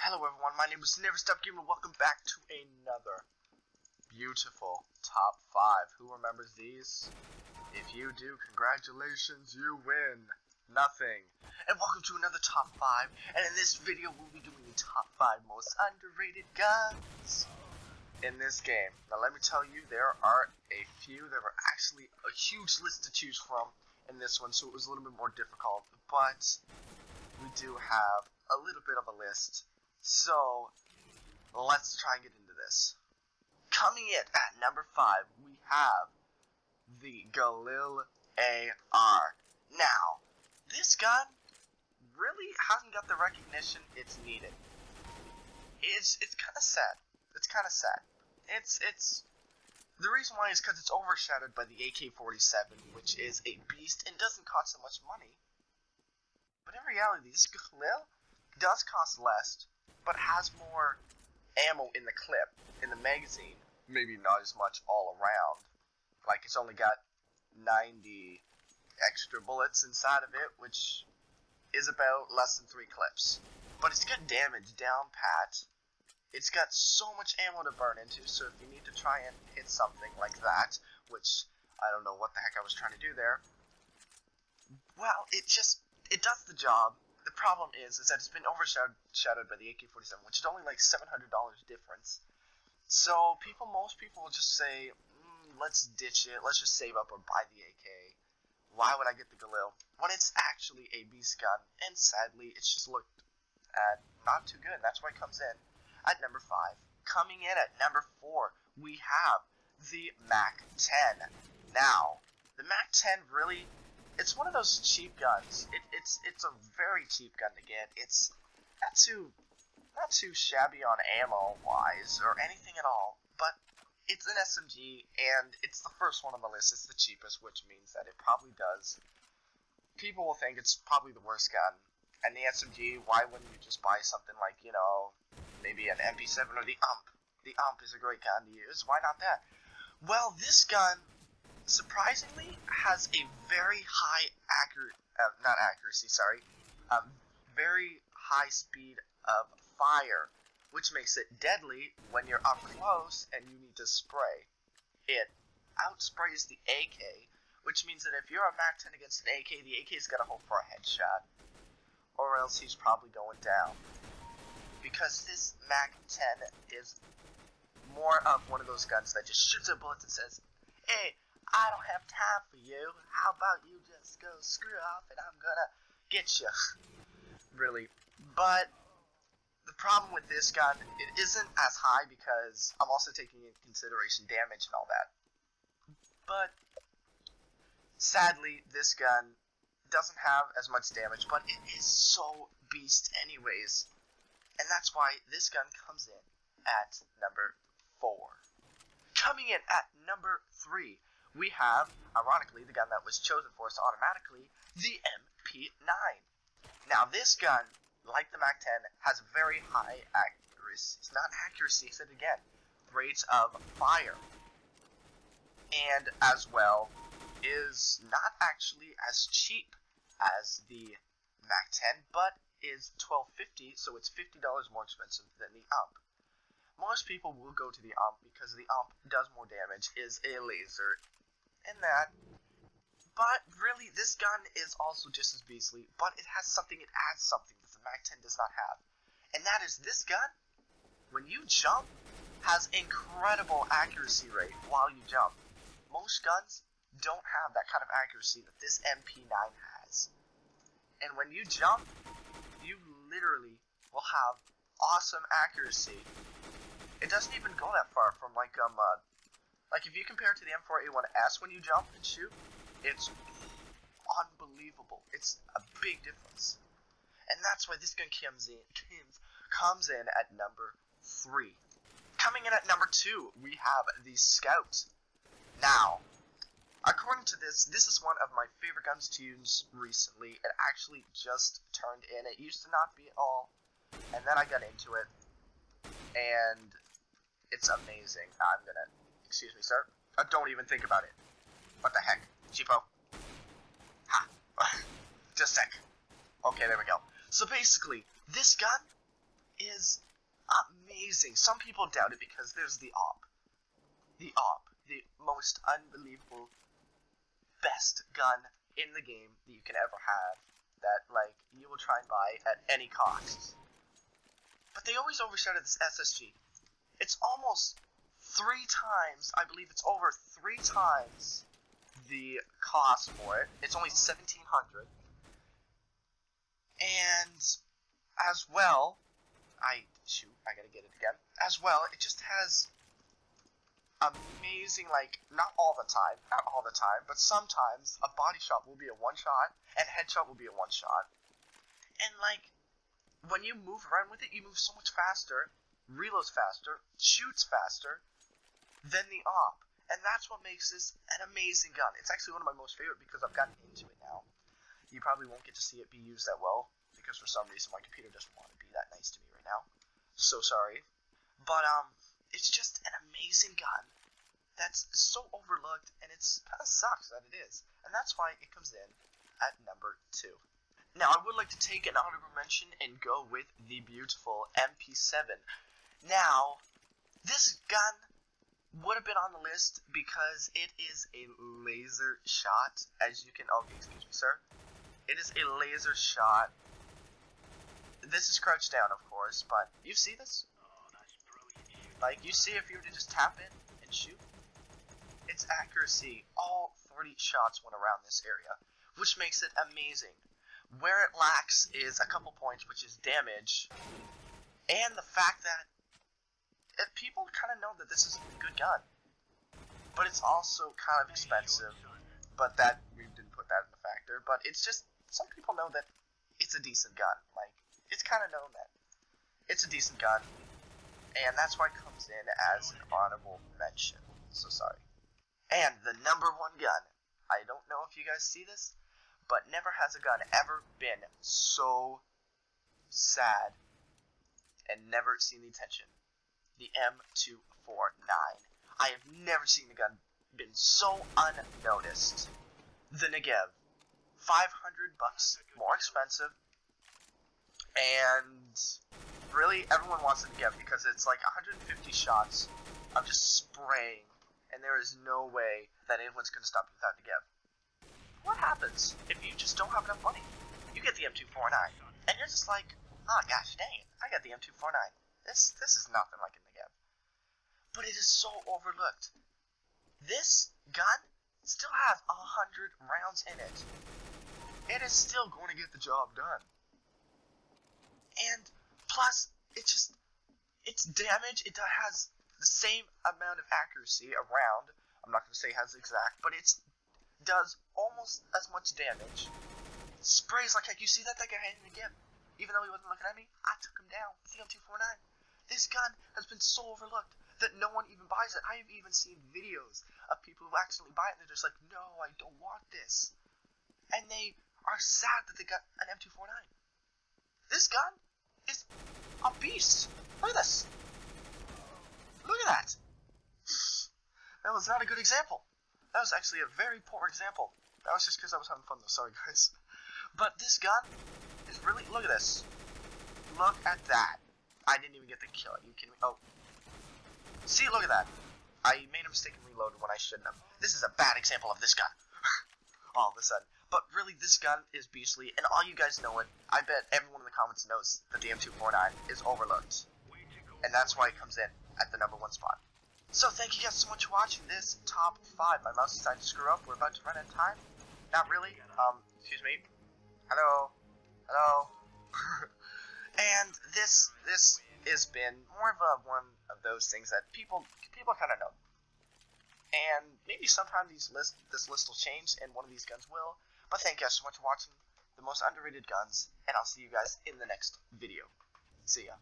Hello everyone, my name is Never Stop Gamer. Welcome back to another beautiful top 5. Who remembers these? If you do, congratulations, you win nothing. And welcome to another top 5. And in this video, we'll be doing the top 5 most underrated guns in this game. Now let me tell you, there are a few. There were actually a huge list to choose from in this one, so it was a little bit more difficult. But we do have a little bit of a list. So, let's try and get into this. Coming in at number 5, we have the Galu AR. Now, this gun really hasn't got the recognition it's needed. It's kind of sad. It's kind of sad. It's the reason why is because it's overshadowed by the AK-47, which is a beast and doesn't cost so much money. But in reality, this Galu does cost less, but has more ammo in the clip, in the magazine. Maybe not as much all around. Like, it's only got 90 extra bullets inside of it, which is about less than 3 clips. But it's got damage down pat. It's got so much ammo to burn into, so if you need to try and hit something like that, which I don't know what the heck I was trying to do there, well, it does the job. The problem is that it's been overshadowed by the AK-47, which is only like $700 difference. So most people will just say, let's ditch it, let's just save up or buy the AK. Why would I get the Galu when it's actually a beast gun? And sadly, it's just looked at not too good. That's why it comes in at number 5. Coming in at number 4, we have the MAC-10. Now, the MAC-10 really, it's one of those cheap guns. It's a very cheap gun to get. It's not too shabby on ammo wise or anything at all, but it's an SMG and it's the first one on the list. It's the cheapest, which means that it probably does. People will think it's probably the worst gun. And the SMG, why wouldn't you just buy something like, you know, maybe an MP7 or the UMP? The UMP is a great gun to use. Why not that? Well, this gun surprisingly has a very high very high speed of fire, which makes it deadly when you're up close and you need to spray. It outsprays the AK, which means that if you're a MAC-10 against an AK, the AK's got to hope for a headshot, or else he's probably going down. Because this MAC-10 is more of one of those guns that just shoots at bullets and says, hey, I don't have time for you. How about you just go screw off and I'm gonna get you. Really. But the problem with this gun, it isn't as high because I'm also taking into consideration damage and all that. But sadly, this gun doesn't have as much damage, but it is so beast anyways. And that's why this gun comes in at number 4. Coming in at number 3, we have, ironically, the gun that was chosen for us automatically, the MP9. Now, this gun, like the MAC-10, has very high accuracy. It's not accuracy, I said again. Rates of fire. And as well, is not actually as cheap as the MAC-10, but is $12.50, so it's $50 more expensive than the UMP. Most people will go to the UMP because the UMP does more damage, is a laser, and that. But really, this gun is also just as beastly, but it has something, it adds something that the MAC-10 does not have. And that is this gun, when you jump, has incredible accuracy rate while you jump. Most guns don't have that kind of accuracy that this MP9 has. And when you jump, you literally will have awesome accuracy. It doesn't even go that far from like if you compare it to the M4A1S when you jump and shoot, it's unbelievable. It's a big difference. And that's why this gun comes in at number 3. Coming in at number 2, we have the Scout. Now, according to this is one of my favorite guns to use recently. It actually just turned in. It used to not be at all, and then I got into it, and it's amazing. Excuse me, sir. Don't even think about it. What the heck? Cheapo. Ha. Just a sec. Okay, there we go. So basically, this gun is amazing. Some people doubt it because there's the AWP. The AWP, the most unbelievable, best gun in the game that you can ever have, that, like, you will try and buy at any cost. But they always overshadow this SSG. It's almost 3 times, I believe it's over 3 times the cost for it. It's only 1,700. And as well, I gotta get it again. As well, it just has amazing, like, not all the time, but sometimes a body shot will be a one-shot, and headshot will be a one-shot. And, like, when you move around with it, you move so much faster, reloads faster, shoots faster than the AWP. And that's what makes this an amazing gun. It's actually one of my most favorite because I've gotten into it now. You probably won't get to see it be used that well, because for some reason my computer doesn't want to be that nice to me right now. So sorry. But, it's just an amazing gun that's so overlooked, and it's kind of sucks that it is. And that's why it comes in at number 2. Now, I would like to take an honorable mention and go with the beautiful MP7. Now, this gun would have been on the list because it is a laser shot, as you can, excuse me, sir. It is a laser shot. This is crouched down, of course, but you see this? Like, you see if you were to just tap in and shoot? Its accuracy, all 30 shots went around this area, which makes it amazing. Where it lacks is a couple points, which is damage, and the fact that people kind of know that this is a good gun. But it's also kind of expensive, but that, we didn't put that in the factor, but it's just, some people know that it's a decent gun. Like, it's kind of known that it's a decent gun. And that's why it comes in as an honorable mention. So sorry. And the number 1 gun. I don't know if you guys see this, but never has a gun ever been so sad and never seen the attention. The M249. I have never seen the gun been so unnoticed. The Negev. $500 more expensive. And really, everyone wants the Negev because it's like 150 shots of just spraying, and there is no way that anyone's going to stop you without Negev. What happens if you just don't have enough money? You get the M249, and you're just like, oh gosh dang it, I got the M249. This is nothing like a Negev. But it is so overlooked. This gun still has 100 rounds in it. It is still going to get the job done. And plus, it's damage. It has the same amount of accuracy around. I'm not going to say it has exact, but it does almost as much damage. Sprays like heck. You see that guy hitting again? Even though he wasn't looking at me, I took him down with the M249. This gun has been so overlooked that no one even buys it. I've even seen videos of people who actually buy it and they're just like, no, I don't want this. And they are sad that they got an M249. This gun is a beast. Look at this. Look at that. That was not a good example. That was actually a very poor example. That was just because I was having fun though. Sorry guys. But this gun is really, look at this. Look at that. I didn't even get the kill. Are you kidding me? Oh. See, look at that. I made a mistake and reloaded when I shouldn't have. This is a bad example of this gun. All of a sudden. But really, this gun is beastly, and all you guys know it. I bet everyone in the comments knows that the M249 is overlooked. And that's why it comes in at the number 1 spot. So thank you guys so much for watching this top 5. My mouse decided to screw up. We're about to run out of time. Not really. Excuse me. Hello. Hello. And this has been more of one of those things that people kind of know. And maybe sometime this list will change, and one of these guns will. But thank you guys so much for watching the most underrated guns, and I'll see you guys in the next video. See ya.